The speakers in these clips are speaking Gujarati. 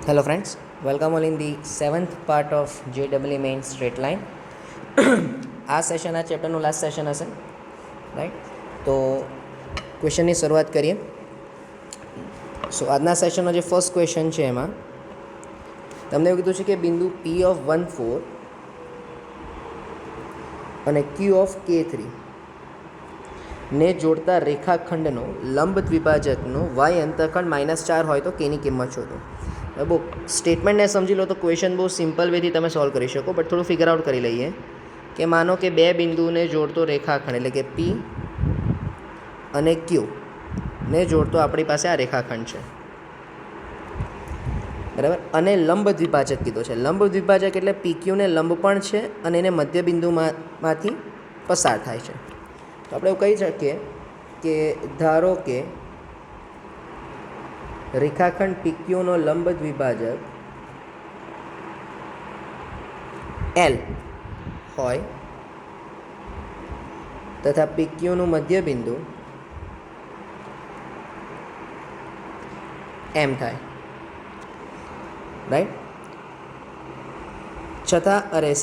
Hello friends, welcome all in the 7th part of JEE main straight line. આ સેશન આ ચેપ્ટરનું લાસ્ટ સેશન હશે, રાઈટ? તો ક્વેશ્ચનની શરૂઆત કરીએ. સો આજના સેશનનો જે ફર્સ્ટ ક્વેશ્ચન છે એમાં તમને એવું કીધું છે કે બિંદુ P(1,4) અને Q(K3) ને જોડતા રેખાખંડનો લંબ દ્વિભાજકનો y અંતઃખંડ -4 હોય તો kની કિંમત શોધો. બહુ સ્ટેટમેન્ટને સમજી લો તો ક્વેશ્ચન બહુ સિમ્પલ વેથી તમે સોલ્વ કરી શકો, બટ થોડું ફિગર આઉટ કરી લઈએ કે માનો કે બે બિંદુને જોડતો રેખાખંડ એટલે કે P અને Q ને જોડતો આપણી પાસે આ રેખાખંડ છે, બરાબર? અને લંબ દ્વિભાજક કીધો છે. લંબ દ્વિભાજક એટલે PQ ને લંબ પણ છે અને એને મધ્ય બિંદુમાંથી પસાર થાય છે. તો આપણે એવું કહી શકીએ કે ધારો કે રેખાખંડ PQનો લંબ દ્વિભાજક L હોય તથા PQનું મધ્ય બિંદુ M થાય, રાઈટ?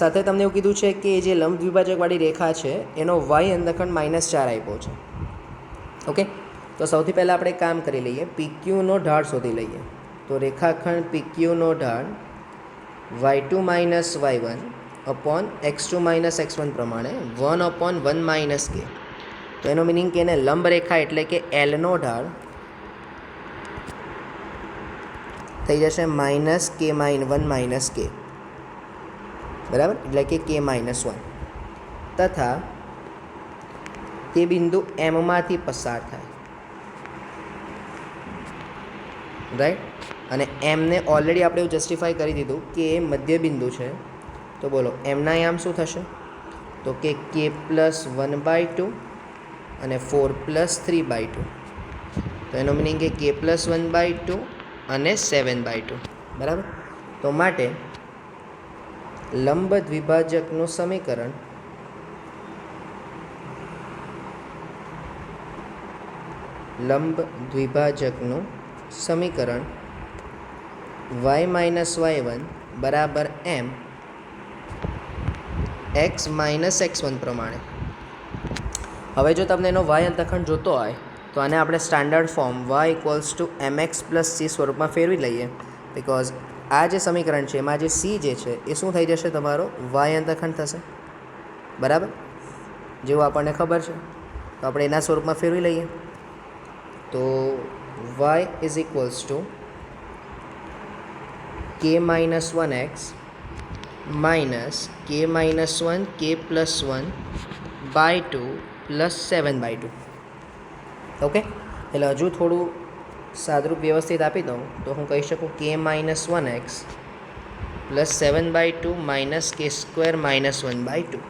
સાથે તમને એવું કીધું છે કે જે લંબ દ્વિભાજકવાળી રેખા છે એનો y અંતઃખંડ -4 આપ્યો છે. ઓકે, તો સૌથી પહેલાં આપણે કામ કરી લઈએ, PQનો ઢાળ શોધી લઈએ. તો રેખાખંડ PQનો ઢાળ y2 - y1 upon x2 - x1 પ્રમાણે 1/1 - k. તો એનો મિનિંગ કે એને લંબ રેખા એટલે કે Lનો ઢાળ થઈ જશે -k-1 - k, બરાબર? એટલે કે k-1 તથા તે બિંદુ એમમાંથી પસાર થાય, રાઈટ? અને એમને ઓલરેડી આપણે એવું જસ્ટિફાઈ કરી દીધું કે એ મધ્ય બિંદુ છે. તો બોલો એમના આમ શું થશે? તો કે k+1/2 અને 4+3/2. તો એનો મિનિંગ કે k+1/2 અને 7/2, બરાબર? તો માટે લંબ દ્વિભાજકનું સમીકરણ y - y1 બરાબર m x - x1 પ્રમાણે. હવે જો તમને એનો y અંતઃખંડ જોતો હોય તો આને આપણે standard form y = mx + c સ્વરૂપમાં ફેરવી લઈએ, બિકોઝ આ જે સમીકરણ છે એમાં જે c જે છે એ શું થઈ જશે? તમારો y અંતઃખંડ થશે, બરાબર? જેવું આપણને ખબર છે, તો આપણે એના સ્વરૂપમાં ફેરવી લઈએ. તો y = k-1x -k-1 k+1/2 + 7/2. Okay, એટલે હજુ થોડું સાદરૂપ વ્યવસ્થિત આપી દઉં તો હું કહી શકું k-1x + 7/2 - k² - 1/2.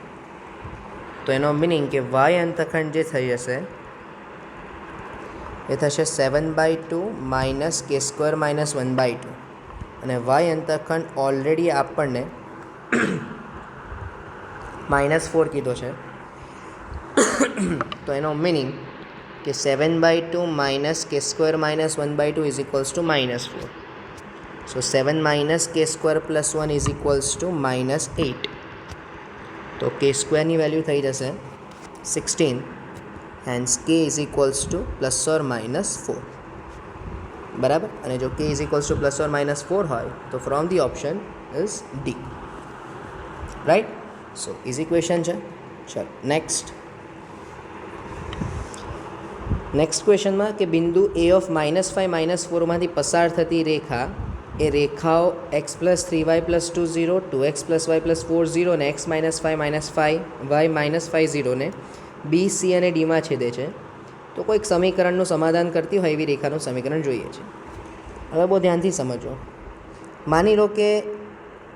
તો એનો મિનિંગ કે y અંતઃખંડ જે થઈ જશે એ થશે 7/2 - k² - 1/2. અને y અંતઃખંડ ઓલરેડી આપણને -4 કીધો છે. તો એનો મિનિંગ કે 7/2 - k² - 1/2 = -4. સો 7 - k² + 1 = -8. તો k² ની વેલ્યુ થઈ જશે 16, હેન્સ k = ±4, બરાબર? અને જો k = ±4 હોય તો from the option is D, right? So easy question છે. ચાલો નેક્સ્ટ ક્વેશ્ચનમાં કે બિંદુ A(-5 - 4) માંથી પસાર થતી રેખા એ રેખાઓ x + 3y + 2 0, 2x + y + 4 0 અને x - 5 - 5 y - 5 0 ને B, C અને Dમાં છેદે છે. તો કોઈક સમીકરણનું સમાધાન કરતી હોય એવી રેખાનું સમીકરણ જોઈએ છે. હવે બહુ ધ્યાનથી સમજો. માની લો કે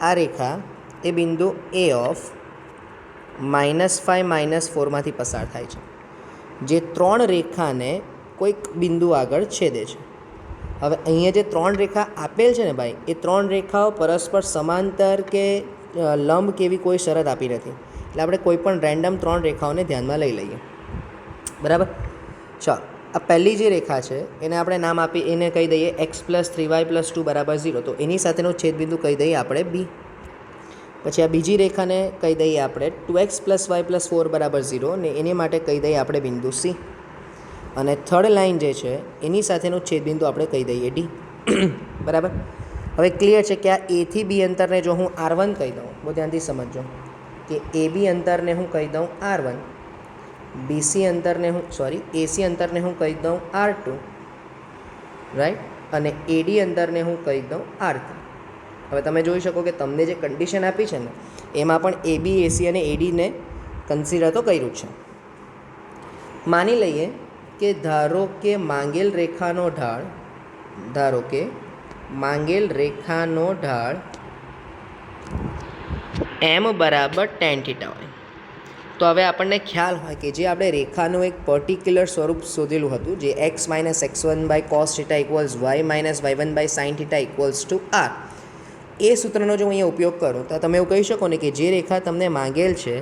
આ રેખા એ બિંદુ A(-5 - 4) માંથી પસાર થાય છે, જે ત્રણ રેખાને કોઈક બિંદુ આગળ છેદે છે. હવે અહીંયા જે ત્રણ રેખા આપેલ છે ને ભાઈ, એ ત્રણ રેખાઓ પરસ્પર સમાંતર કે લંબ કેવી કોઈ શરત આપી નથી. એટલે આપણે કોઈ પણ રેન્ડમ ત્રણ રેખાઓને ધ્યાનમાં લઈ લઈએ, બરાબર? ચાલો, આ પહેલી જે રેખા છે એને આપણે નામ આપી, એને કહી દઈએ x + 3y + 2 = 0. તો એની સાથેનો છેદબિંદુ કહી દઈએ આપણે b. પછી આ બીજી રેખાને કહી દઈએ આપણે 2x + y + 4 = 0 ને એની માટે કહી દઈએ આપણે બિંદુ c. અને થર્ડ લાઇન જે છે એની સાથેનો છેદબિંદુ આપણે કહી દઈએ d. બરાબર. હવે ક્લિયર છે કે આ a થી b અંતરને જો હું r1 કહી દઉં, બહુ ધ્યાનથી સમજજો કે ab અંતરને હું કહી દઉં r1, ac અંતરને હું કહી દઉં r2, રાઈટ, અને ad અંતરને હું કહી દઉં r3. હવે તમે જોઈ શકો કે તમને જે કન્ડિશન આપી છે ને એમાં પણ ab, ac અને adને કન્સિડર તો કર્યું છે. માની લઈએ કે ધારો કે માંગેલ રેખાનો ઢાળ m = tan θ હોય. તો હવે આપણને ખ્યાલ હોય કે જે આપણે રેખાનું એક પર્ટિક્યુલર સ્વરૂપ શોધેલું હતું, જે x - x1/cos θ = y - y1/sin θ = r. એ સૂત્રનો જો હું અહીંયા ઉપયોગ કરું તો તમે એવું કહી શકો ને કે જે રેખા તમને માંગેલ છે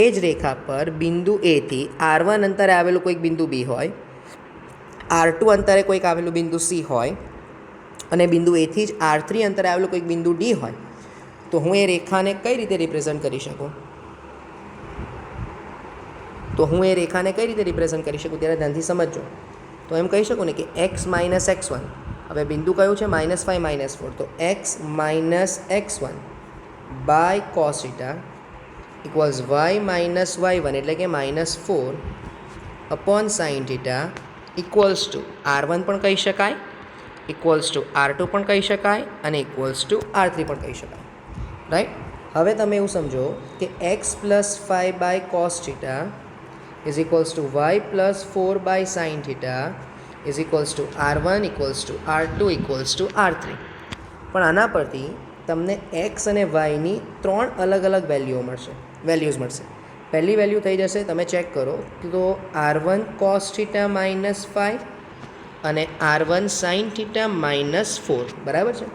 એ જ રેખા પર બિંદુ a થી r1 અંતરે આવેલું કોઈક બિંદુ b હોય, r2 અંતરે કોઈક આવેલું બિંદુ c હોય અને બિંદુ a થી જ r3 અંતરે આવેલું કોઈક બિંદુ d હોય, તો હું એ રેખાને કઈ રીતે રિપ્રેઝન્ટ કરી શકું? ત્યારે ધ્યાનથી સમજજો. તો એમ કહી શકું ને કે x - x1, હવે બિંદુ કયું છે? -5 - 4. તો x - x1/cos θ = y - y1 એટલે કે -4/sin θ = r1 પણ કહી શકાય, r2 પણ કહી શકાય અને r3 પણ કહી શકાય, રાઈટ. હવે તમે એવું સમજો કે x + 5/cos θ = y + 4/sin θ = r1 r2 r3. પણ આના પરથી તમને x અને yની 3 અલગ અલગ વેલ્યુઝ મળશે. પહેલી વેલ્યુ થઈ જશે, તમે ચેક કરો તો r1 cos θ - 5 અને r1 sin θ - 4, બરાબર છે.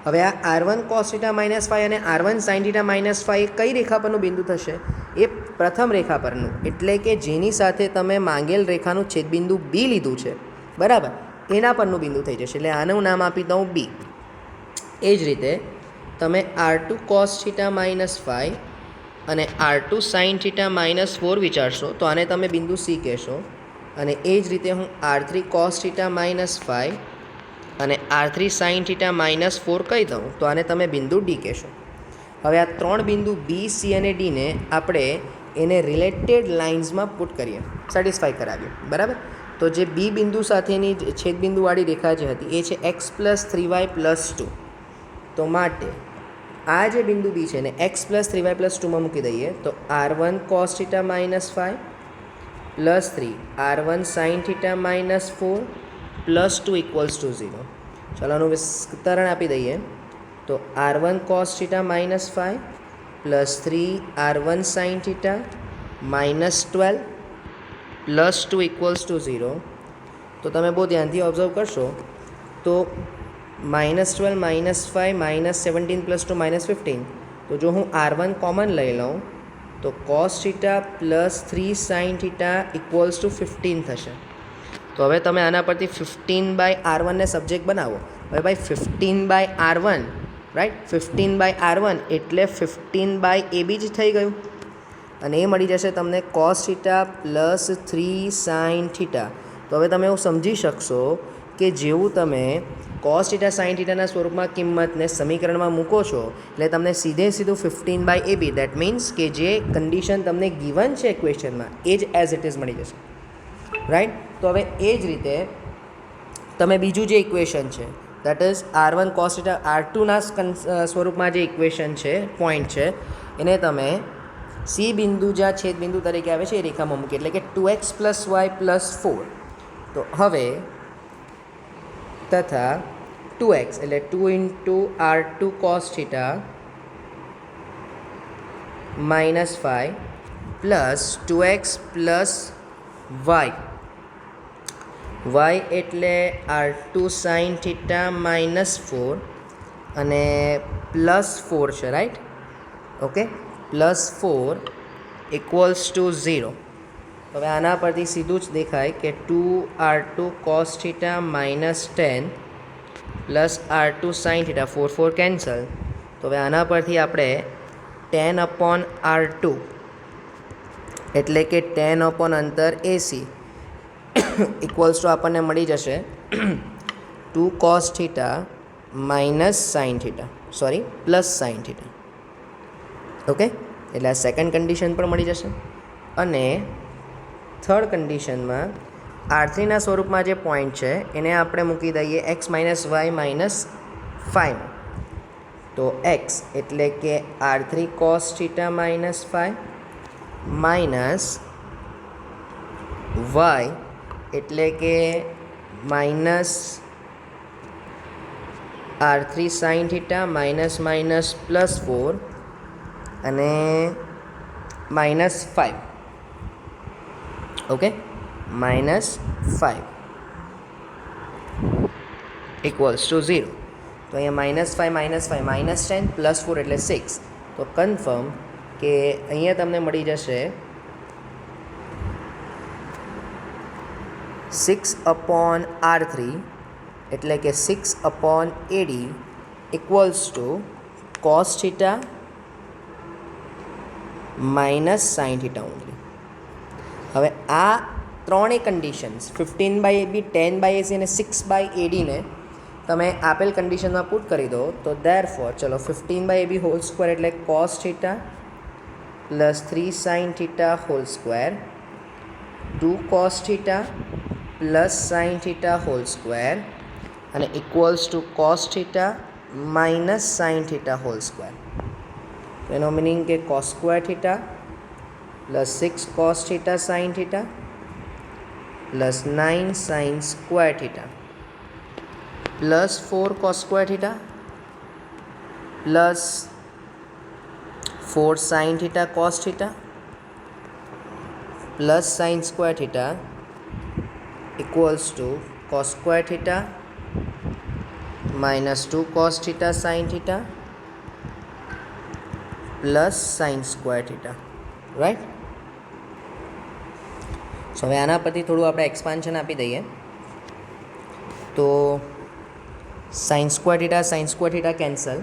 હવે આ r1 cos θ - 5 અને r1 sin θ - 5 કઈ રેખા પરનું બિંદુ થશે? એ પ્રથમ રેખા પરનું, એટલે કે જેની સાથે તમે માંગેલ રેખાનું છેદબિંદુ b લીધું છે, બરાબર, એના પરનું બિંદુ થઈ જશે. એટલે આનું નામ આપી દઉં b. એ જ રીતે તમે r2 cos θ - 5 અને r2 sin θ - 4 વિચારશો તો આને તમે બિંદુ c કહેશો. અને એ જ રીતે હું r3 cos θ - 5 અને r3 sin θ - 4 કહી દઉં તો આને તમે બિંદુ d કહેશો. હવે આ 3 બિંદુ b, c અને d ને આપણે એને રિલેટેડ લાઇન્સમાં પુટ કરીએ, સેટિસ્ફાઈ કરાવીએ, બરાબર. તો જે b બિંદુ સાથેની છેદબિંદુવાળી રેખા જે હતી એ છે x + 3y + 2. તો માટે આ જે બિંદુ b છે ને x + 3y + 2 માં મૂકી દઈએ તો r1 cos θ - 5 + 3 r1 sin θ - 4 + 2 = 0. ચાલો આનું વિસ્તરણ આપી દઈએ તો r1 cos θ - 5 + 3 r1 sin θ - 12 + 2 = 0. તો તમે બહુ ધ્યાનથી ઓબ્ઝર્વ કરશો તો -12 - 5 - 17 + 2 -15. તો જો હું r1 કોમન લઈ લઉં તો cos θ + 3 sin θ = 15 થશે. તો હવે તમે આના પરથી 15/r1 ને સબ્જેક્ટ બનાવો. હવે ભાઈ 15/r1, રાઈટ, 15/r1 એટલે 15/ab જ થઈ ગયું અને એ મળી જશે તમને cos θ + 3 sin θ. તો હવે તમે એવું સમજી શકશો કે જેવું તમે cos θ sin θના સ્વરૂપમાં કિંમતને સમીકરણમાં મૂકો છો એટલે તમને સીધું 15/ab, દેટ મીન્સ કે જે કન્ડિશન તમને ગિવન છે ક્વેશ્ચનમાં એ જ એઝ ઇટ ઇઝ મળી જશે, રાઈટ. તો હવે એ જ રીતે તમે બીજું જે ઇક્વેશન છે દેટ ઇઝ r1 cos θ r2ના સ્વરૂપમાં જે ઇક્વેશન છે, પોઈન્ટ છે, એને તમે c બિંદુ જ્યાં છેદબિંદુ તરીકે આવે છે એ રેખામાં મૂકી, એટલે કે 2x + y + 4. તો હવે તથા 2x એટલે 2 × r2 cos θ - 5 + 2x + y એટલે r2 sin θ - 4 અને +4 છે, રાઈટ, ઓકે, +4 = 0. તો હવે આના પરથી સીધું જ દેખાય કે 2r2 cos theta minus 10 plus r2 sin theta 4 cancel. તો હવે આના પરથી આપણે 10/r2 એટલે કે 10 અંતર AC ઇક્વલ્સ ટુ આપણને મળી જશે 2 cos theta minus sine theta plus sine theta. Okay, એટલે આ સેકન્ડ કન્ડિશન પણ મળી જશે. અને થર્ડ કન્ડિશનમાં R3ના સ્વરૂપમાં જે પોઈન્ટ છે એને આપણે મૂકી દઈએ x માઇનસ વાય માઇનસ 5. તો x એટલે કે R3 cos theta minus 5 minus y એટલે કે minus R3 sin theta minus minus plus 4 અને minus 5. Okay, minus 5 equals to 0. તો અહીંયા -5 માઇનસ 10 પ્લસ 4 એટલે 6. તો કન્ફર્મ કે અહીંયા તમને મળી જશે 6/R3 એટલે કે 6/AD equals to cos theta minus sine theta only. હવે આ ત્રણેય કન્ડિશન્સ 15/AB 10/AC અને 6/AD ને તમે આપેલ કન્ડિશનમાં પુટ કરી દો તો ધેરફોર ચલો 15/AB હોલ સ્ક્વેર એટલે cos theta plus 3 sin theta whole square 2 cos theta plus sine theta whole square અને equals to cos theta minus sine theta whole square. તો એનો મિનિંગ કે cos square theta plus 6 cos theta sine theta plus 9 sine square theta plus 4 cos square theta plus 4 sine theta cos theta plus sine square theta equals to cos square theta minus 2 cos theta sin theta plus sin square theta, right? so હવે આના પરથી થોડું આપણે એક્સપાન્શન આપી દઈએ તો sin square theta કેન્સલ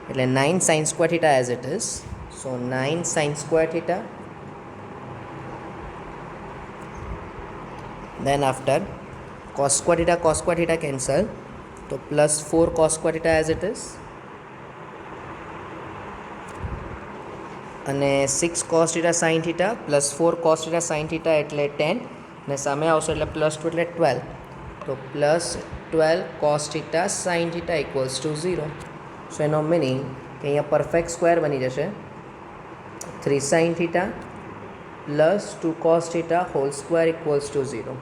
એટલે 9 sin square theta as it is. so 9 sin square theta. Then after cos square theta cancel तो plus 4 cos square theta as it is અને 6 cos theta sin theta plus 4 cos theta sin theta એટલે 10 ને સામે આવશે એટલે plus 2 એટલે 12. તો plus 12 cos theta sin theta equals to 0. so એનો મિનિંગ કે અહીંયા પરફેક્ટ સ્ક્વેર બની જશે 3 sin theta plus 2 cos theta whole square equals to 0.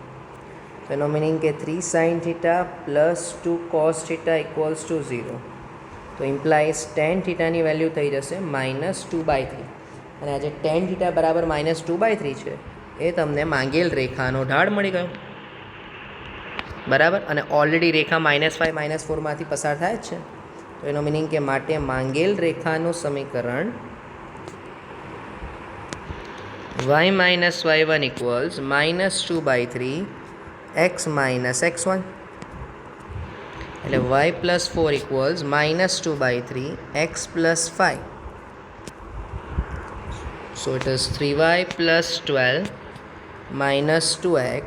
તો એનો મિનિંગ કે 3 sin theta plus 2 cos theta equals to 0. તો ઇમ્પ્લાઇઝ tan થીટાની વેલ્યુ થઈ જશે -2/3 અને આ જે tan થીટા બરાબર -2/3 છે એ તમને માંગેલ રેખાનો ઢાળ મળી ગયો બરાબર. અને ઓલરેડી રેખા -5 -4માંથી પસાર થાય જ છે. તો એનો મિનિંગ કે માટે માંગેલ રેખાનું સમીકરણ y - y1 equals -2/3 x minus x1 એટલે y plus 4 equals -2/3 x plus 5. so it is 3y plus 12 minus 2x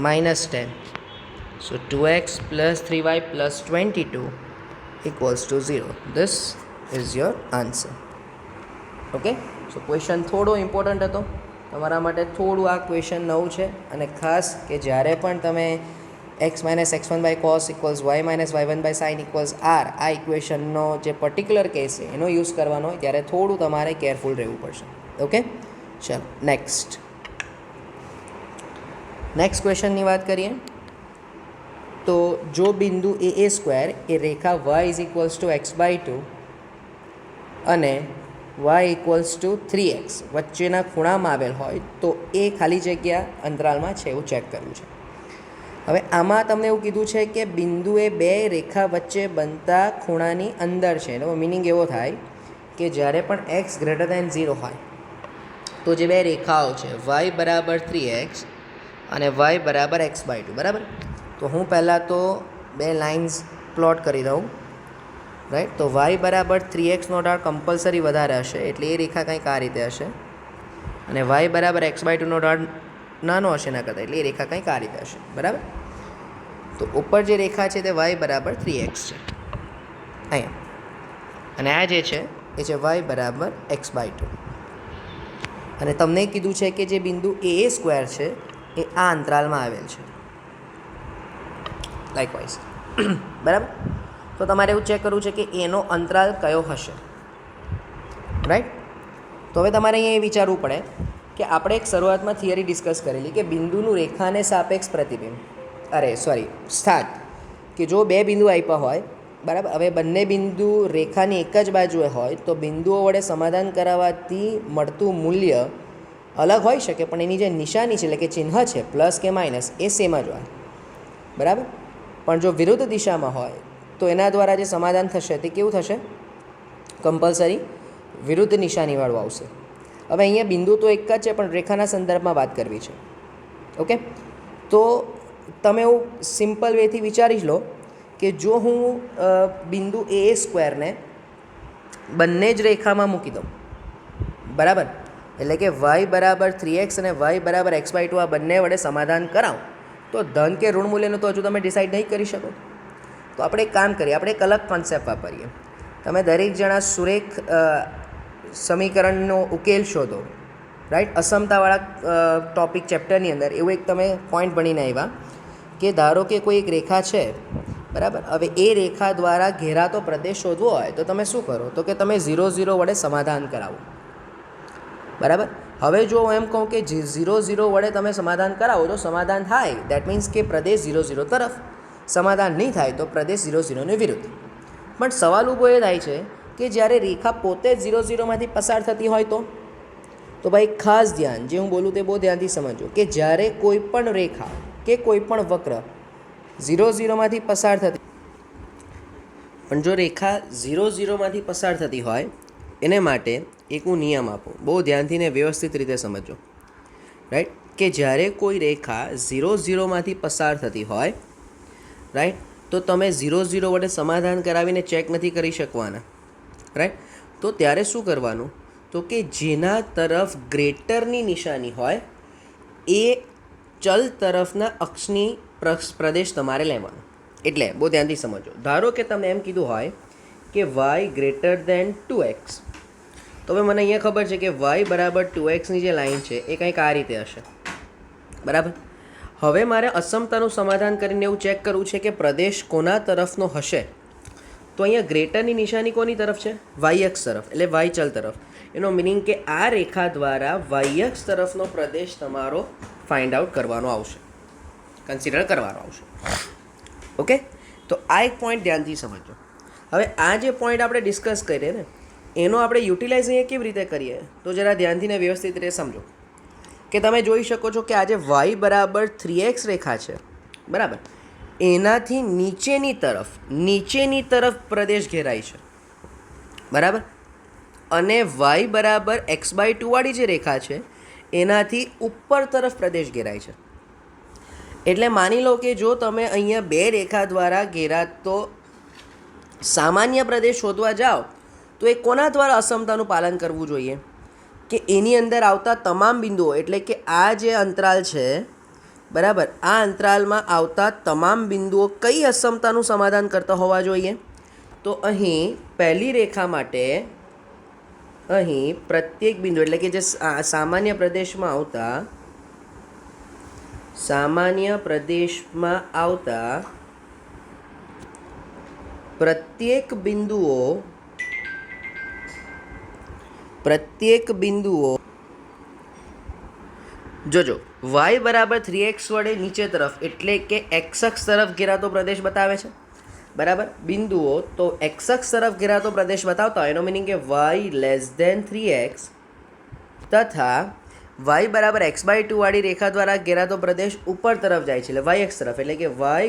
minus 10. so 2x plus 3y plus 22 equals to 0. this is your answer. okay, so question થોડો ઇમ્પોર્ટન્ટ હતો તમારા માટે. થોડું આ ક્વેશ્ચન નવું છે અને ખાસ કે જ્યારે પણ તમે x - x1 cos equals y - y1 sin equals r આ ઇક્વેશનનો જે પર્ટિક્યુલર કેસ છે એનો યુઝ કરવાનો હોય ત્યારે થોડું તમારે કેરફુલ રહેવું પડશે. ઓકે, ચાલો નેક્સ્ટ ક્વેશ્ચનની વાત કરીએ તો જો બિંદુ a square A Rekha y = x/2 અને y = 3x વચ્ચેના ખૂણામાં આવેલ હોય તો એ ખાલી જગ્યા અંતરાલમાં છે એવું ચેક કરવું છે. હવે આમાં તમને એવું કીધું છે કે બિંદુએ બે રેખા વચ્ચે બનતા ખૂણાની અંદર છે. એનો મિનિંગ એવો થાય કે જ્યારે પણ x > 0 હોય તો જે બે રેખાઓ છે વાય બરાબર 3x અને વાય બરાબર x/2 બરાબર. તો હું પહેલાં તો બે લાઇન્સ પ્લોટ કરી દઉં, રાઈટ. તો વાય બરાબર 3x નો ઢાળ કમ્પલસરી વધારે હશે એટલે એ રેખા કંઈક આ રીતે હશે, અને વાય બરાબર x/2 નો ઢાળ નાનો હશે એના કરતાં એટલે એ રેખા કંઈક આ રીતે હશે બરાબર. તો ઉપર જે રેખા છે તે વાય બરાબર 3x છે અહીંયા, અને આ જે છે એ છે વાય બરાબર x/2. અને તમને કીધું છે કે જે બિંદુ a² છે એ આ અંતરાલમાં આવેલ છે લાઇકવાઇઝ બરાબર. તો તમારે એવું ચેક કરવું છે કે એનો અંતરાલ કયો હશે, રાઈટ. તો હવે તમારે અહીંયા એ વિચારવું પડે કે આપણે એક શરૂઆતમાં થિયરી ડિસ્કસ કરેલી કે બિંદુનું રેખાને સાપેક્ષ પ્રતિબિંબ, સ્થાન, કે જો બે બિંદુ આપ્યા હોય બરાબર, હવે બંને બિંદુ રેખાની એક જ બાજુએ હોય તો બિંદુઓ વડે સમાધાન કરાવવાથી મળતું મૂલ્ય અલગ હોઈ શકે, પણ એની જે નિશાની છે એટલે કે ચિહ્ન છે પ્લસ કે માઇનસ એ સેમ જ હોય બરાબર. પણ જો વિરુદ્ધ દિશામાં હોય તો એના દ્વારા જે સમાધાન થશે તે કેવું થશે, કમ્પલસરી વિરુદ્ધ નિશાનીવાળું આવશે. હવે અહીંયા બિંદુ તો એક જ છે પણ રેખાના સંદર્ભમાં વાત કરવી છે. ઓકે, તો તમે એવું સિમ્પલ વેથી વિચારી લો કે જો હું બિંદુ a² ને બંને જ રેખામાં મૂકી દઉં બરાબર, એટલે કે વાય બરાબર 3x અને વાય બરાબર x/2 આ બંને વડે સમાધાન કરાવું તો ધન કે ઋણ મૂલ્યનું તો હજુ તમે ડિસાઇડ નહીં કરી શકો. તો આપણે એક કામ કરીએ, આપણે એક અલગ કોન્સેપ્ટ વાપરીએ. તમે દરેક જણા સુરેખ સમીકરણનો ઉકેલ શોધો, રાઈટ. અસમતાવાળા ટોપિક ચેપ્ટરની અંદર એવું એક તમે પોઈન્ટ ભણીને આવ્યા કે ધારો કે કોઈ એક રેખા છે બરાબર, હવે એ રેખા દ્વારા ઘેરાતો પ્રદેશ શોધવો હોય તો તમે શું કરો, તો કે તમે 0,0 વડે સમાધાન કરાવો બરાબર. હવે જો હું એમ કહું કે 0,0 વડે તમે સમાધાન કરાવો તો સમાધાન થાય, દેટ મીન્સ કે પ્રદેશ 0,0 તરફ. સમાધાન નહીં થાય તો પ્રદેશ 0,0 વિરુદ્ધ. પણ સવાલ ઊભો એ થાય છે કે જ્યારે રેખા પોતે જ 0,0માંથી પસાર થતી હોય તો ભાઈ ખાસ ધ્યાન, જે હું બોલું તે બહુ ધ્યાનથી સમજો કે જ્યારે કોઈ પણ રેખા કે કોઈ પણ વક્ર 0,0માંથી પસાર થતી, પણ જો રેખા 0,0માંથી પસાર થતી હોય એને માટે એક હું નિયમ આપું, બહુ ધ્યાનથી ને વ્યવસ્થિત રીતે સમજો, રાઈટ. કે જ્યારે કોઈ રેખા 0,0માંથી પસાર થતી હોય, રાઈટ, તો તમે 0,0 વડે સમાધાન કરાવીને ચેક નથી કરી શકવાના, રાઈટ. તો ત્યારે શું કરવાનું, તો કે જેના તરફ ગ્રેટરની નિશાની હોય એ ચલ તરફના અક્ષની પ્રદેશ તમારે લેવાનો. એટલે બહુ ધ્યાનથી સમજો. ધારો કે તમે એમ કીધું હોય કે y > 2x, તો હવે મને અહીંયા ખબર છે કે y બરાબર 2xની જે લાઈન છે એ કંઈક આ રીતે હશે બરાબર. હવે મારે અસમતાનું સમાધાન કરીને એવું ચેક કરવું છે કે પ્રદેશ કોના તરફનો હશે. તો અહીંયા ગ્રેટરની નિશાની કોની તરફ છે, yx તરફ, એટલે y ચલ તરફ. એનો મિનિંગ કે આ રેખા દ્વારા yx તરફનો પ્રદેશ તમારો ફાઇન્ડ આઉટ કરવાનો આવશે, કન્સિડર કરવાનો આવશે. ઓકે, તો આ એક પોઈન્ટ ધ્યાનથી સમજો. હવે આ જે પોઈન્ટ આપણે ડિસ્કસ કરીએ ને એનો આપણે યુટિલાઇઝ અહીંયા કેવી રીતે કરીએ તો જરા ધ્યાનથી ને વ્યવસ્થિત રીતે સમજો. કે તમે જોઈ શકો છો કે આ જે y બરાબર 3x રેખા છે બરાબર, એનાથી નીચેની તરફ પ્રદેશ ઘેરાય છે બરાબર, અને y બરાબર x/2 વાળી જે રેખા છે એનાથી ઉપર તરફ પ્રદેશ ઘેરાય છે. એટલે માની લો કે જો તમે અહીંયા બે રેખા દ્વારા ઘેરાતો સામાન્ય પ્રદેશ શોધવા જાઓ તો એ કોના દ્વારા અસમતાનું પાલન કરવું જોઈએ, કે એની અંદર આવતા તમામ બિંદુઓ, એટલે કે આ જે અંતરાલ છે બરાબર, આ અંતરાલમાં આવતા તમામ બિંદુઓ કઈ અસમતાનું સમાધાન કરતા હોવા જોઈએ. તો અહીં પહેલી રેખા માટે અહીં પ્રત્યેક બિંદુ, એટલે કે જે સામાન્ય પ્રદેશમાં આવતા પ્રત્યેક બિંદુઓ જોજો y બરાબર 3x વડે નીચે તરફ એટલે કે x અક્ષ તરફ ઘેરાતો પ્રદેશ બતાવે છે બરાબર. બિંદુઓ તો x અક્ષ તરફ ઘેરાતો પ્રદેશ બતાવતા હોય એનો મિનિંગ કે y < 3x તથા y બરાબર x/2 વાળી રેખા દ્વારા ઘેરાતો પ્રદેશ ઉપર તરફ જાય છે એટલે yx તરફ, એટલે કે y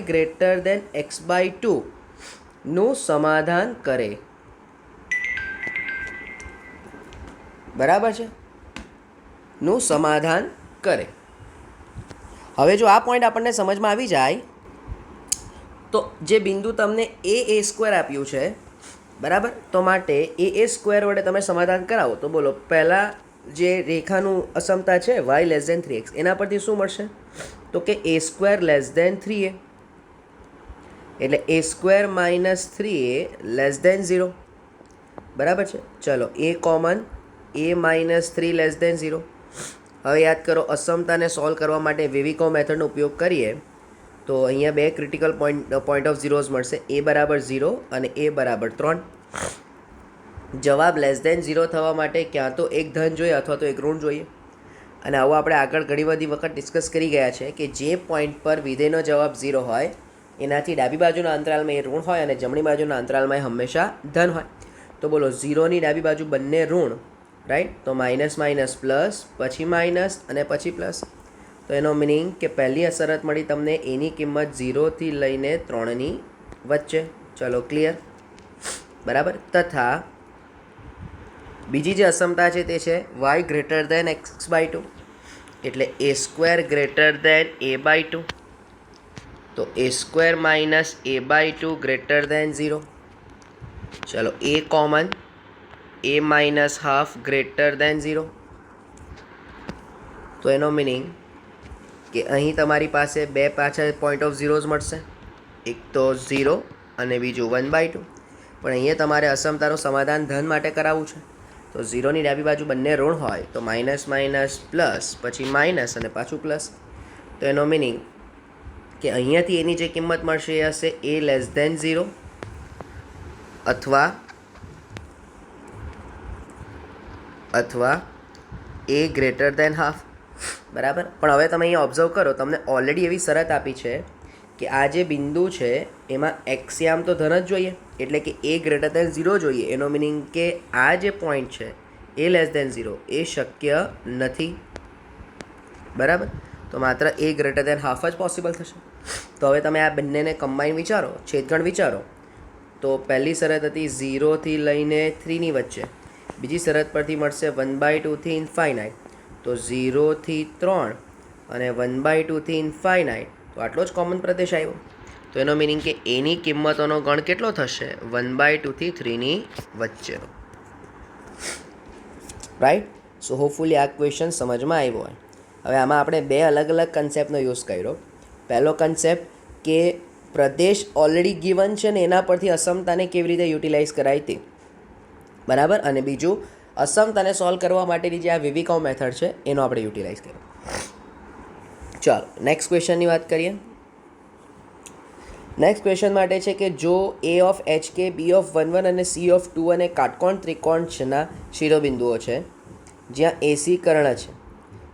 > x/2 નું સમાધાન કરે બરાબર છે. નું સમાધાન કરે. હવે જો આ પોઈન્ટ આપણને સમજમાં આવી જાય તો જે બિંદુ તમને એ સ્ક્વેર આપ્યું છે બરાબર, તો માટે એ સ્ક્વેર વડે તમે સમાધાન કરાવો તો બોલો પહેલાં જે રેખાનું અસમતા છે y લેસ દેન 3x એના પરથી શું મળશે તો કે a square less than 3a, એટલે a square minus 3a less than 0. બરાબર છે. ચલો a common, a minus 3 less than 0. હવે યાદ કરો અસમતાને સોલ્વ કરવા માટે વિવિકો મેથડનો ઉપયોગ કરીએ તો અહીંયા બે ક્રિટિકલ પોઈન્ટ ઓફ ઝીરોઝ મળશે, a બરાબર 0 અને a બરાબર 3. જવાબ લેસ દેન 0 થવા માટે ક્યાં તો એક ધન જોઈએ અથવા તો એક ઋણ જોઈએ. અને આવું આપણે આગળ ઘણી બધી વખત ડિસ્કસ કરી ગયા છે કે જે પોઈન્ટ પર વિધેયનો જવાબ 0 હોય એનાથી ડાબી બાજુના અંતરાલમાં એ ઋણ હોય અને જમણી બાજુના અંતરાલમાં એ હંમેશા ધન હોય. તો બોલો 0ની ડાબી બાજુ બંને ઋણ, રાઈટ, તો માઇનસ માઇનસ પ્લસ, પછી માઇનસ અને પછી પ્લસ. તો એનો મિનિંગ કે પહેલી શરત મળી તમને એની કિંમત 0થી લઈને 3ની વચ્ચે. ચલો ક્લિયર, બરાબર. તથા બીજી જે અસમતા છે તે છે y greater than x by 2, એટલે a square greater than a by 2. તો a square minus a by 2 greater than 0. ચલો a common, a minus half greater than 0. તો એનો મિનિંગ કે અહીં તમારી પાસે બે પાછળ પોઈન્ટ ઓફ ઝીરોઝ મળશે, એક તો 0 અને બીજું 1/2. પણ અહીંયા તમારે અસમતાનું સમાધાન ધન માટે કરાવવું છે. તો 0ની ડાબી બાજુ બંને ઋણ હોય તો માઇનસ માઇનસ પ્લસ, પછી માઇનસ અને પાછું પ્લસ. તો એનો મિનિંગ કે અહીંયાથી એની જે કિંમત મળશે એ હશે a લેસ દેન 0 અથવા a ગ્રેટર દેન હાફ. બરાબર. પણ હવે તમે અહીંયા ઓબ્ઝર્વ કરો, તમને ઓલરેડી એવી શરત આપી છે કે આ જે બિંદુ છે એમાં એક્સિયામ તો ધન જ જોઈએ, એટલે કે a ગ્રેટર દેન 0 જોઈએ. એનો મિનિંગ કે આ જે પોઈન્ટ છે a લેસ દેન 0 એ શક્ય નથી. બરાબર. તો માત્ર a ગ્રેટર દેન હાફ જ પોસિબલ થશે. તો હવે તમે આ બંનેને કમ્બાઈન વિચારો, છેદગણ વિચારો, તો પહેલી શરત હતી 0થી લઈને 3ની વચ્ચે, બીજી શરત પરથી મળશે 1/2 થી ઇન્ફાઇનાઇટ. તો 0થી 3 અને 1/2 થી ઇન્ફાઇનાઇટ, તો આટલો જ કોમન પ્રદેશ આવ્યો. તો એનો મિનિંગ કે એની કિંમતોનો ગણ કેટલો થશે 1/2 થી 3ની વચ્ચેનો. રાઈટ. સો હોપફુલી આ ક્વેશ્ચન સમજમાં આવ્યો હોય. હવે આમાં આપણે બે અલગ અલગ કન્સેપ્ટનો યુઝ કર્યો. પહેલો કન્સેપ્ટ કે પ્રદેશ ઓલરેડી ગિવન છે ને એના પરથી અસમતાને કેવી રીતે યુટિલાઇઝ કરાય તે, બરાબર. અને બીજું અસમતાને સોલ્વ કરવા માટેની જે આ વિવિકાઉ મેથડ છે એનો આપણે યુટિલાઇઝ કર્યો. ચાલો નેક્સ્ટ ક્વેશ્ચનની વાત કરીએ. નેક્સ્ટ ક્વેશ્ચન માટે છે કે જો a of H K b of 1 1 અને c ઓફ 2 અને કાટકોણ ત્રિકોણના શિરોબિંદુઓ છે જ્યાં એસી કર્ણ છે,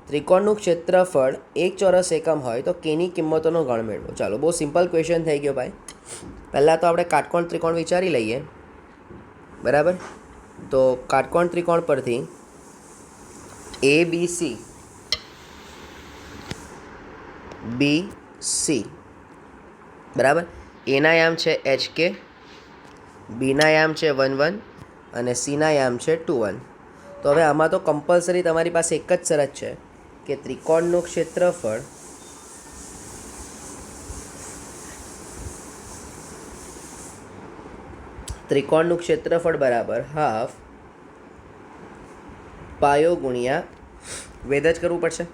ત્રિકોણનું ક્ષેત્રફળ 1 ચોરસ એકમ હોય તો કેની કિંમતોનો ગણ મેળવો. ચાલો બહુ સિમ્પલ ક્વેશ્ચન થઈ ગયો ભાઈ. પહેલાં તો આપણે કાટકોણ ત્રિકોણ વિચારી લઈએ. બરાબર. તો કાટકોણ ત્રિકોણ પરથી ABC BC, બરાબર. એના યામ છે HK, બીના યામ છે 1 1 અને સીના યામ છે 2 1. તો હવે આમાં તો કમ્પલસરી તમારી પાસે એક જ શરત છે કે ત્રિકોણનું ક્ષેત્રફળ બરાબર હાફ પાયો ગુણ્યા વેદ જ કરવું પડશે.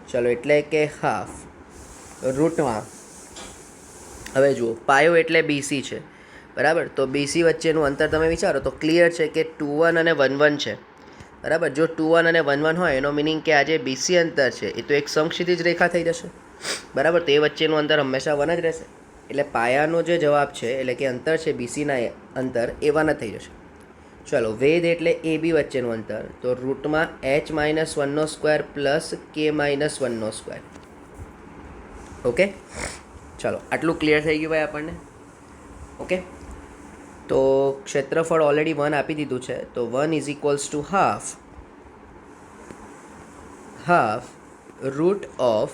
ચલો એટલે કે હાફ રૂટમાં, હવે જુઓ પાયો એટલે BC છે, બરાબર. તો BC વચ્ચેનું અંતર તમે વિચારો તો ક્લિયર છે કે 2 1 અને 1 1 છે, બરાબર. જો 2 1 અને 1 1 હોય એનો મિનિંગ કે આ જે BC અંતર છે એ તો એક સમક્ષિતિજ રેખા થઈ જશે, બરાબર. તો એ વચ્ચેનું અંતર હંમેશા 1 જ રહેશે. એટલે પાયાનો જે જવાબ છે એટલે કે અંતર છે BCના અંતર એ 1 જ થઈ જશે. ચલો વેદ એટલે AB વચ્ચેનું અંતર, તો રૂટમાં h માઇનસ 1નો સ્ક્વેર પ્લસ k માઇનસ 1નો સ્ક્વેર. ઓકે. ચલો આટલું ક્લિયર થઈ ગયું ભાઈ આપણને. ઓકે. તો ક્ષેત્રફળ ઓલરેડી 1 આપી દીધું છે, તો 1 is equals to half root of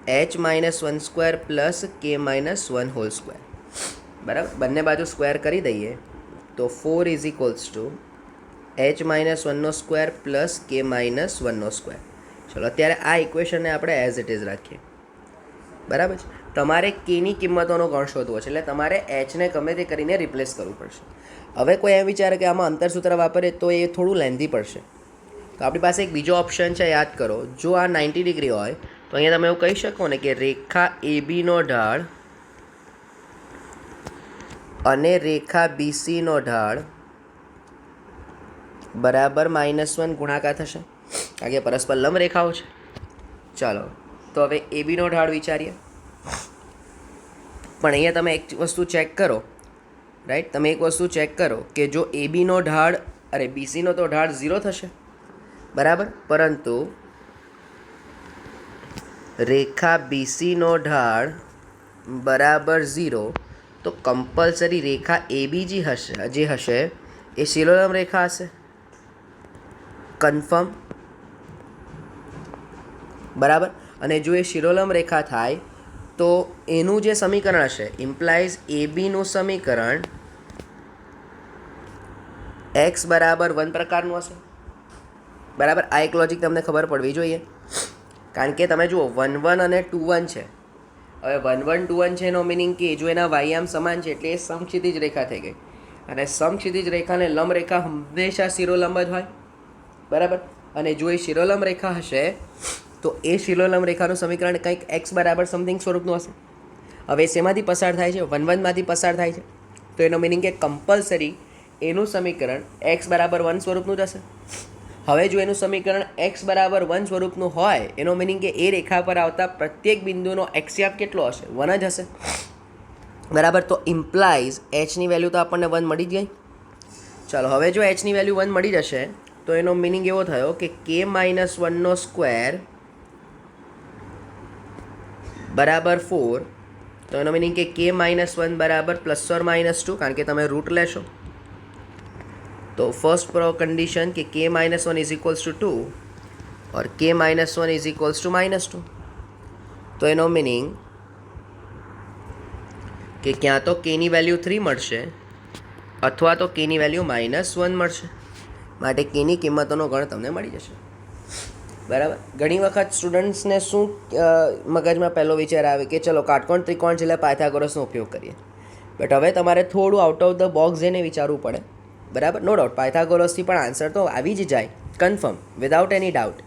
h minus 1 square plus k minus 1 whole square, બરાબર. બંને બાજુ સ્ક્વેર કરી દઈએ તો 4 is equals to h minus વનનો સ્ક્વેર પ્લસ કે માઇનસ વનનો સ્ક્વેર. ચલો અત્યારે આ ઇક્વેશનને આપણે એઝ ઇટ ઇઝ રાખીએ. બરાબર છે. તમારે કેની કિંમતોનો ગણ શોધવો છે, એટલે તમારે એચને ગમે તે કરીને રિપ્લેસ કરવું પડશે. હવે કોઈ એમ વિચારે કે આમાં અંતરસૂત્ર વાપરે તો એ થોડું લેન્ધી પડશે. તો આપણી પાસે એક બીજો ઓપ્શન છે, યાદ કરો. જો આ 90 ડિગ્રી હોય તો અહીંયા તમે એવું કહી શકો ને કે રેખા એબીનો ઢાળ અને રેખા બીસીનો ઢાળ બરાબર -1 ગુણાકાર થશે, કારણ કે પરસ્પર લંબ રેખાઓ છે. ચાલો તો હવે એબીનો ઢાળ વિચારીએ. પણ અહીંયા તમે એક વસ્તુ ચેક કરો, રાઈટ. તમે એક વસ્તુ ચેક કરો કે જો એબીનો ઢાળ બીસીનો તો ઢાળ 0 થશે, બરાબર. પરંતુ રેખા બીસીનો ઢાળ બરાબર 0, તો કમ્પલસરી રેખા એબી જે હશે એ શિરોલંબ રેખા હશે. કન્ફર્મ, બરાબર. અને જો એ શિરોલંબ રેખા થાય તો એનું જે સમીકરણ હશે ઇમ્પ્લાઇઝ એબીનું સમીકરણ એક્સ બરાબર 1 પ્રકારનું હશે, બરાબર. આ એક લોજિક તમને ખબર પડવી જોઈએ, કારણ કે તમે જુઓ 1 1 અને 2 1 છે. હવે 1 1 2 1 છે એનો મિનિંગ કે જો એના વાયામ સમાન છે એટલે એ સમક્ષિતિજ રેખા થઈ ગઈ, અને સમક્ષિતિજ રેખાને લંબ રેખા હંમેશા શિરોલંબ જ હોય, બરાબર. અને જો એ શિરોલંબ રેખા હશે તો એ શિરોલંબ રેખાનું સમીકરણ કંઈક એક્સ બરાબર સમથિંગ સ્વરૂપનું હશે. હવે શેમાંથી પસાર થાય છે? 1 1 માંથી પસાર થાય છે, તો એનો મિનિંગ કે કમ્પલસરી એનું સમીકરણ એક્સ બરાબર 1 સ્વરૂપનું જ હશે. હવે જો એનું સમીકરણ એક્સ બરાબર 1 સ્વરૂપનું હોય એનો મિનિંગ કે એ રેખા પર આવતા પ્રત્યેક બિંદુનો એક્સયાપ કેટલો હશે? 1 જ હશે, બરાબર. તો ઇમ્પ્લાઇઝ એચની વેલ્યુ તો આપણને 1 મળી જ ગઈ. ચાલો હવે જો એચની વેલ્યુ 1 મળી જશે તો એનો મિનિંગ એવો થયો કે કે -1નો સ્ક્વેર બરાબર 4. તો એનો મિનિંગ કે કે -1 બરાબર ±2, કારણ કે તમે રૂટ લેશો. तो फर्स्ट कंडीशन कि k -1 इज इक्वल्स टू 2 और k -1 इज इक्वल्स टू -2. तो एनो मीनिंग कि क्या तो k ની વેલ્યુ 3 મળશે અથવા તો k ની વેલ્યુ -1 મળશે. માટે k ની કિંમતોનો ગણ તમને મળી જશે, બરાબર. ઘણી વખત સ્ટુડન્ટ્સને શું મગજમાં પહેલો વિચાર આવે કે ચલો કાટકોણ ત્રિકોણ છે એટલે પાયથાગોરસનો ઉપયોગ કરીએ. બટ હવે તમારે થોડું આઉટ ઓફ ધ બોક્સ જઈને વિચારવું પડે, બરાબર. નો ડાઉટ પાયથાગોરસથી પણ આન્સર તો આવી જ જાય, confirm, without any doubt.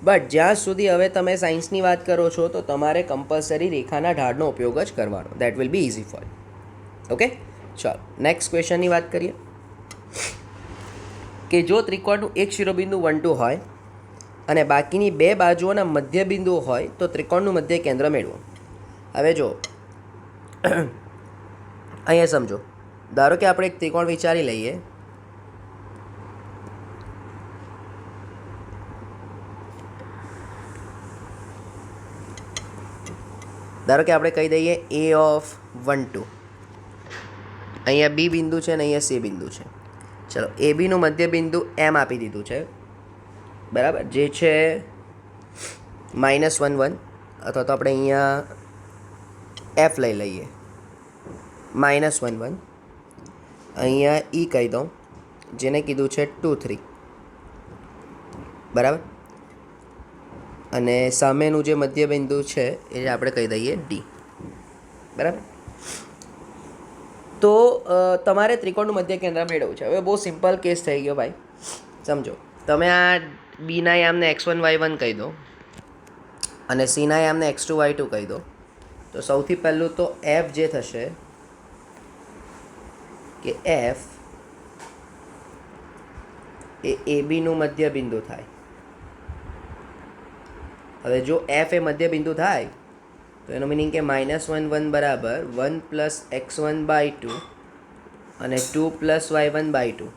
But જ્યાં સુધી હવે તમે સાયન્સની વાત કરો છો તો તમારે કમ્પલસરી રેખાના ઢાળનો ઉપયોગ જ કરવાનો. That will be easy for you. Okay, ચાલો નેક્સ્ટ ક્વેશ્ચનની વાત કરીએ કે જો ત્રિકોણનું એક શિરોબિંદુ 1 2 હોય અને બાકીની બે બાજુઓના મધ્ય બિંદુઓ હોય તો ત્રિકોણનું મધ્ય કેન્દ્ર મેળવો. હવે જો અહીંયા સમજો, ધારો કે આપણે એક ત્રિકોણ વિચારી લઈએ. ધારો કે આપણે કહી દઈએ A of 1 2. અહીંયા બી બિંદુ છે અને અહીંયા સી બિંદુ છે. ચલો એ બીનું મધ્ય બિંદુ એમ આપી દીધું છે, બરાબર, જે છે -1 1, અથવા તો આપણે અહીંયા એફ લઈ લઈએ -1 1. અહીંયા ઈ કહી દઉં જેને કીધું છે 2 3, બરાબર. અને સામેનું જે મધ્ય બિંદુ છે એ આપણે કહી દઈએ ડી, બરાબર. તો તમારે ત્રિકોણનું મધ્ય કેન્દ્ર મેળવવું છે. હવે બહુ સિમ્પલ કેસ થઈ ગયો ભાઈ, સમજો. તમે આ બીના યામને x1 y1 કહી દો અને સીના યામને x2 y2 કહી દો. તો સૌથી પહેલું તો એફ જે થશે કે એફ એ એ બીનું મધ્ય બિંદુ થાય. હવે જો એફ એ મધ્ય બિંદુ થાય તો એનો મિનિંગ કે -1 1 બરાબર 1 + x1/2 અને 2 + y1/2.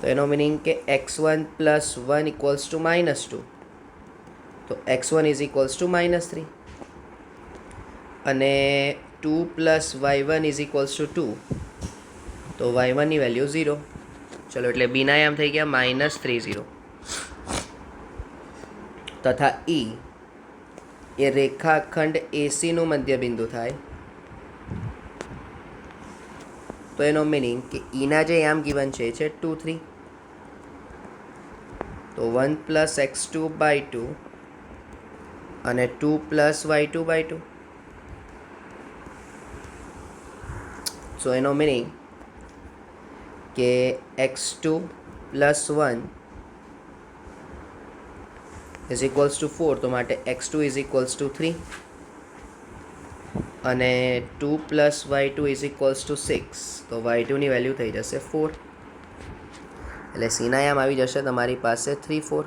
તો એનો મિનિંગ કે x1 + 1 = -2. તો x1 = -3 અને 2 + y1 = 2. તો y1 ની વેલ્યુ 0. ચલો એટલે બીના આમ થઈ ગયા -3 0. તથા ઈ એ રેખાખંડ એસીનું મધ્ય બિંદુ થાય. તો એનો મિનિંગ કે ઈના જે યામ ગિવન છે 2 3. તો 1 પ્લસ x2/2 અને 2 પ્લસ y2/2. સો એનો મિનિંગ કે x2 plus 1 is equals two 4, તો માટે x2 ઇઝ ઇક્વલ્સ ટુ 3 અને 2 plus y2 is equals two 6, તો y2ની વેલ્યુ થઈ જશે 4. એટલે સીના યામ આવી જશે તમારી પાસે 3, 4.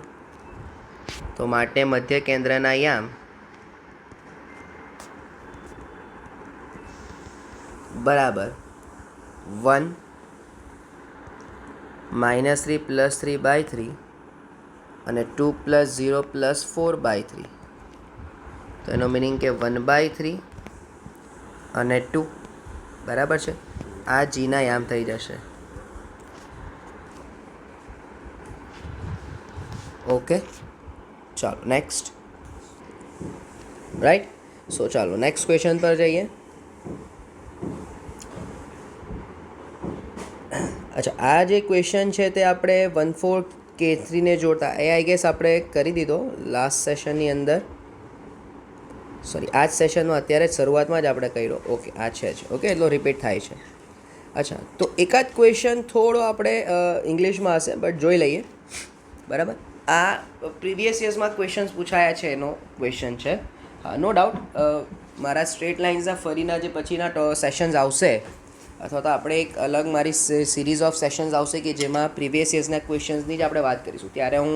તો માટે મધ્ય કેન્દ્રના યામ બરાબર 1 -3 + 3/3 અને 2 + 0 + 4/3. તો એનો મિનિંગ કે 1/3 અને 2 બરાબર છે. આ જીના યામ થઈ જશે. ઓકે, ચાલો નેક્સ્ટ. રાઈટ, સો ચાલો નેક્સ્ટ ક્વેશ્ચન પર જઈએ. અચ્છા, આ જે ક્વેશ્ચન છે તે આપણે 14K3ને જોડતા એ આઈ ગેસ આપણે કરી દીધો લાસ્ટ સેશનની અંદર. સોરી, આ જ સેશનમાં અત્યારે જ શરૂઆતમાં જ આપણે કર્યો. ઓકે, આ છે જ. ઓકે, એટલો રિપીટ થાય છે. અચ્છા, તો એકાદ ક્વેશ્ચન થોડો આપણે ઇંગ્લિશમાં હશે, બટ જોઈ લઈએ. બરાબર, આ પ્રીવિયસ યર્સમાં ક્વેશ્ચન્સ પૂછાયા છે એનો ક્વેશ્ચન છે. હા, નો ડાઉટ. મારા સ્ટ્રેટ લાઇન્સના ફરીના જે પછીના સેશન્સ આવશે, અથવા તો આપણે એક અલગ મારી સિરીઝ ઓફ સેશન્સ આવશે કે જેમાં પ્રીવિયસ યર્સના ક્વેશ્ચન્સની જ આપણે વાત કરીશું. ત્યારે હું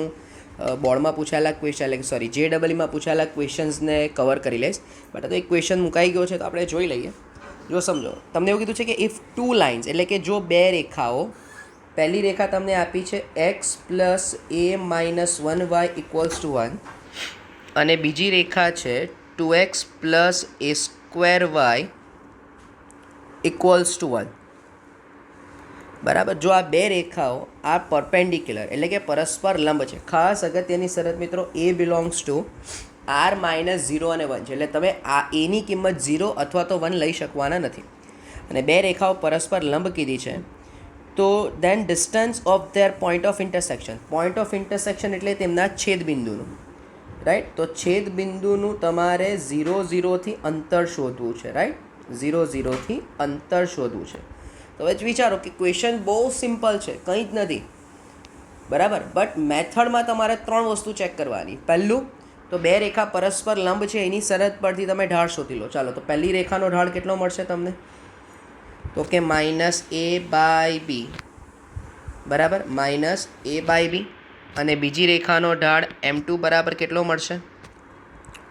બોર્ડમાં પૂછાયેલા ક્વેશ્ચન, એટલે સોરી JEEમાં પૂછાયેલા ક્વેશ્ચન્સને કવર કરી લઈશ. બટ આ તો એક ક્વેશ્ચન મુકાઈ ગયો છે, તો આપણે જોઈ લઈએ. જો સમજો, તમને એવું કીધું છે કે ઇફ 2 લાઇન્સ, એટલે કે જો બે રેખાઓ, પહેલી રેખા તમને આપી છે x + a - 1y = 1 અને બીજી રેખા છે 2x + a² y = 1. બરાબર, જો આ બે રેખાઓ આ પરપેન્ડિક્યુલર, એટલે કે પરસ્પર લંબ છે. ખાસ અગત્યની શરત મિત્રો, a બિલોંગ્સ ટુ r - 0 અને 1 છે. એટલે તમે આ એની કિંમત 0 અથવા તો 1 લઈ શકવાના નથી. અને બે રેખાઓ પરસ્પર લંબ કીધી છે, તો then distance of their point of intersection. Point of intersection એટલે તેમના છેદબિંદુનું. રાઈટ, તો છેદબિંદુનું તમારે 0, 0થી અંતર શોધવું છે. રાઈટ, 0, 0થી અંતર શોધવું છે. તો હવે વિચારો કે ક્વેશ્ચન બહુ સિમ્પલ છે, કંઈ જ નથી. બરાબર, બટ મેથડમાં તમારે 3 વસ્તુ ચેક કરવાની. પહેલું તો બે રેખા પરસ્પર લંબ છે એની શરત પરથી તમે ઢાળ શોધી લો. ચાલો, તો પહેલી રેખાનો ઢાળ કેટલો મળશે તમને? તો કે -a/b. બરાબર, -a/b. અને બીજી રેખાનો ઢાળ m2 બરાબર કેટલો મળશે?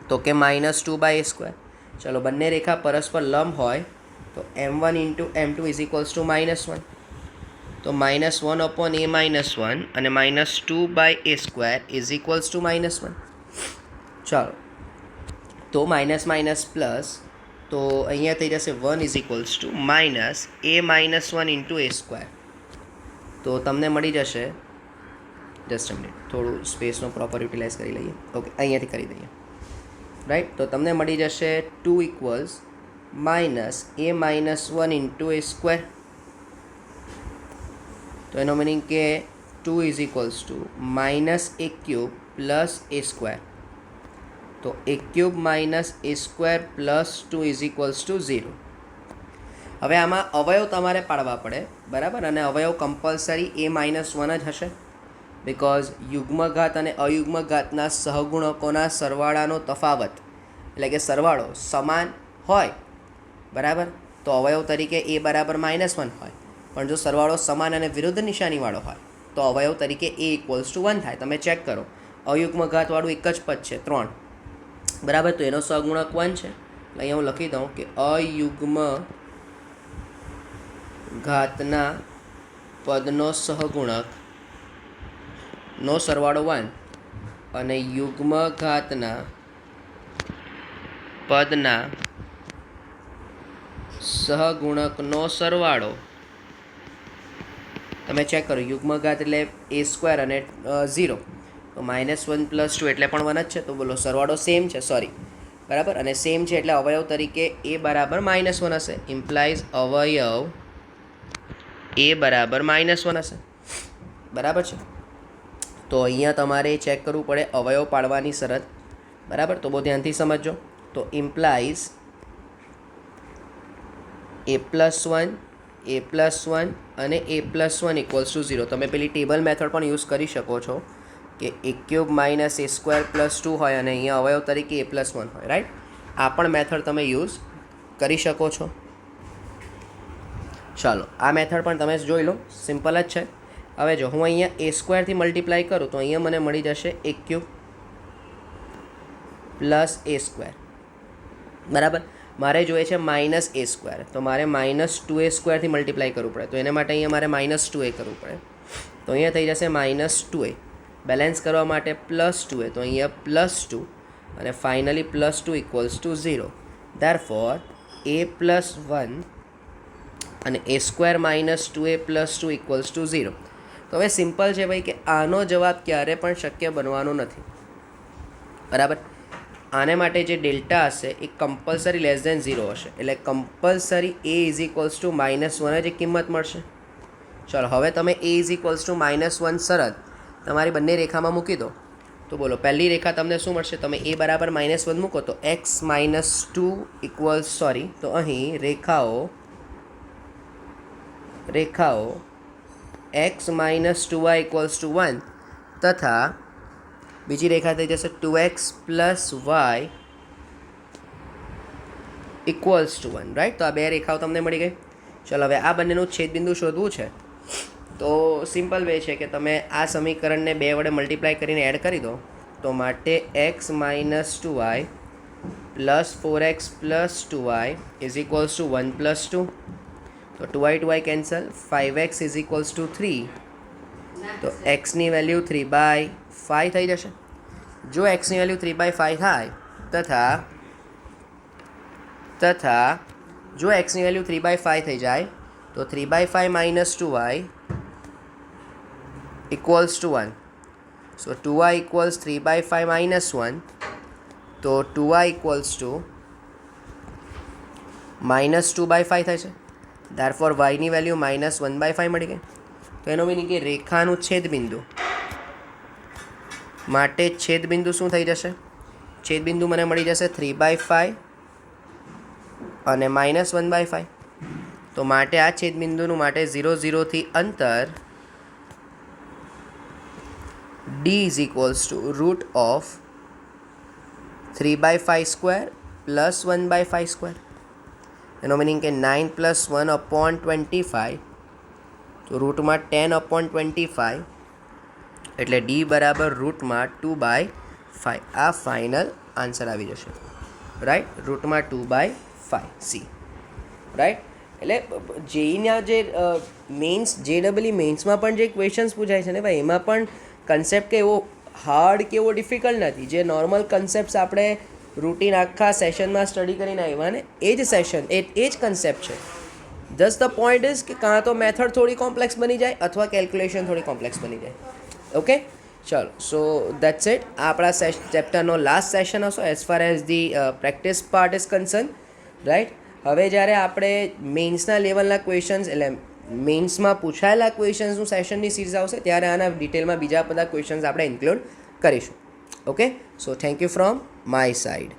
તો કે -2/a². ચલો, બંને રેખા પરસ્પર લંબ હોય તો m1 × m2 = -1. તો -1/a - 1 અને -2/a² = -1. ચાલો, તો માઇનસ માઇનસ પ્લસ, તો અહીંયા થઈ જશે 1 = -a - 1 × a². તો તમને મળી જશે, જસ્ટ અ મિનિટ, થોડું સ્પેસનો પ્રોપર યુટિલાઇઝ કરી લઈએ. ઓકે, અહીંયાથી કરી દઈએ. રાઈટ, તો તમને મળી જશે 2 = -a - 1 × a². તો એનો મિનિંગ કે 2 = -a³ + a². તો a³ - a² + 2 = 0. હવે આમાં અવયવ તમારે પાડવા પડે. બરાબર, અને અવયવ કમ્પલસરી a - 1 જ હશે, બિકોઝ યુગ્મઘાત અને અયુગ્મઘાતના સહગુણકોના સરવાળાનો તફાવત, એટલે કે સરવાળો સમાન હોય. બરાબર, તો અવયવ તરીકે a બરાબર -1 હોય. પણ જો સરવાળો સમાન અને વિરુદ્ધ નિશાનીવાળો હોય તો અવયવ તરીકે a = 1 થાય. તમે ચેક કરો, અયુગ્મઘાતવાળું એક જ પદ છે 3. બરાબર, તો એનો સહગુણક 1 છે. અહીંયા હું લખી દઉં કે અયુગ્મઘાતના પદનો સહગુણક નો સરવાળો 1 અને યુગ્મઘાતના પદના સહગુણકનો સરવાળો. તમે ચેક કરો, યુગ્મઘાત એટલે a² અને 0, તો -1 + 2 એટલે પણ 1 જ છે. તો બોલો, સરવાળો સેમ છે. સોરી, બરાબર, અને સેમ છે એટલે અવયવ તરીકે a બરાબર -1 હશે. ઇમ્પ્લાઇઝ અવયવ a બરાબર -1 હશે. બરાબર છે. તો અહીંયા તમારે ચેક કરવું પડે અવયવ પાડવાની શરત, બરાબર. તો બહુ ધ્યાનથી સમજજો. તો ઇમ્પ્લાઇઝ a+1 a+1 અને a+1 = 0. તમે પેલી ટેબલ મેથડ પણ યુઝ કરી શકો છો કે a³ - a² + 2 હોય અને અહીંયા અવયવ તરીકે a+1 હોય, રાઈટ. આ પણ મેથડ તમે યુઝ કરી શકો છો. ચાલો આ મેથડ પણ તમે જોઈ લો, સિમ્પલ જ છે. હવે જો હું અહીંયા a² થી મલ્ટીપ્લાય કરું તો અહીંયા મને મળી જશે a³ + a², બરાબર. મારે જોઈએ છે -a², તો મારે -2a² થી મલ્ટીપ્લાય કરવું પડે. તો એના માટે અહીંયા મારે -2a કરવું પડે. તો અહીંયા થઈ જશે -2a. બેલેન્સ કરવા માટે +2a, તો અહીંયા +2 અને ફાઇનલી +2 = 0. ધેરફોર a+1 અને a² - 2a + 2 = 0. તો હવે સિમ્પલ છે ભાઈ કે આનો જવાબ ક્યારે પણ શક્ય બનવાનો નથી, બરાબર. આને માટે જે ડેલ્ટા હશે એ કમ્પલસરી <0 હશે, એટલે કમ્પલસરી a -1 જ કિંમત મળશે. ચાલો હવે તમે a -1 શરત તમારી બંને રેખામાં મૂકી દો. તો બોલો પહેલી રેખા તમને શું મળશે? તમે a બરાબર -1 મૂકો તો x - 2 તો અહીં રેખાઓ x - 2y = 1 તથા બીજી રેખા થઈ જશે 2x + y = 1, રાઈટ. તો આ બે રેખાઓ તમને મળી ગઈ. ચાલો હવે આ બંનેનું છેદબિંદુ શોધવું છે. તો સિમ્પલ વે છે કે તમે આ સમીકરણને 2 વડે મલ્ટીપ્લાય કરીને એડ કરી દો. તો માટે x - 2y + 4x + 2y = 1 + 2. તો 2y કેન્સલ, 5x = 3. તો xની વેલ્યુ 3/5 થઈ જશે. જો xની વેલ્યુ 3/5 થાય તથા જો xની વેલ્યુ 3/5 થઈ જાય તો 3/5 - 2y = 1. સો 2y = 3/5 - 1, તો 2y = -2/5 થાય છે. ધેરફોર yની વેલ્યુ -1/5 મળી ગઈ. તો એનો મીનિંગ કે રેખાનું છેદબિંદુ માટે છેદબિંદુ શું થઈ જશે? છેદબિંદુ મને મળી જશે 3/5 અને -1/5. તો માટે આ છેદબિંદુનું માટે 0, 0 થી અંતર d = √3/5² + 1/5². એનો મીનિંગ કે 9 + 1/25, તો √10/25, એટલે d બરાબર √2/5. આ ફાઇનલ આન્સર આવી જશે, રાઈટ. √2/5 C, right. એટલે જેઈના જે JEE મેન્સમાં પણ જે ક્વેશ્ચન્સ પૂછાય છે ને ભાઈ, એમાં પણ કન્સેપ્ટ કે એવો હાર્ડ કે એવો ડિફિકલ્ટ નથી. જે નોર્મલ કન્સેપ્ટ્સ આપણે રૂટીન આખા સેશનમાં સ્ટડી કરીને આવ્યા ને એ જ સેશન એ જ કન્સેપ્ટ છે. જસ્ટ ધ પોઈન્ટ ઇઝ કે કાં તો મેથડ થોડી કોમ્પ્લેક્સ બની જાય અથવા કેલ્ક્યુલેશન થોડી કોમ્પ્લેક્સ બની જાય. ઓકે, ચલો. સો દેટ્સ ઇટ. આ આપણા ચેપ્ટરનો લાસ્ટ સેશન હશો as far as the practice part is concern, right. હવે જ્યારે આપણે મેન્સના લેવલના ક્વેશ્ચન્સ એટલે મેન્સમાં પૂછાયેલા ક્વેશ્ચન્સનું સેશનની સિરીઝ આવશે ત્યારે આના ડિટેલમાં બીજા બધા ક્વેશ્ચન્સ આપણે ઇન્ક્લુડ કરીશું. Okay, so thank you from my side.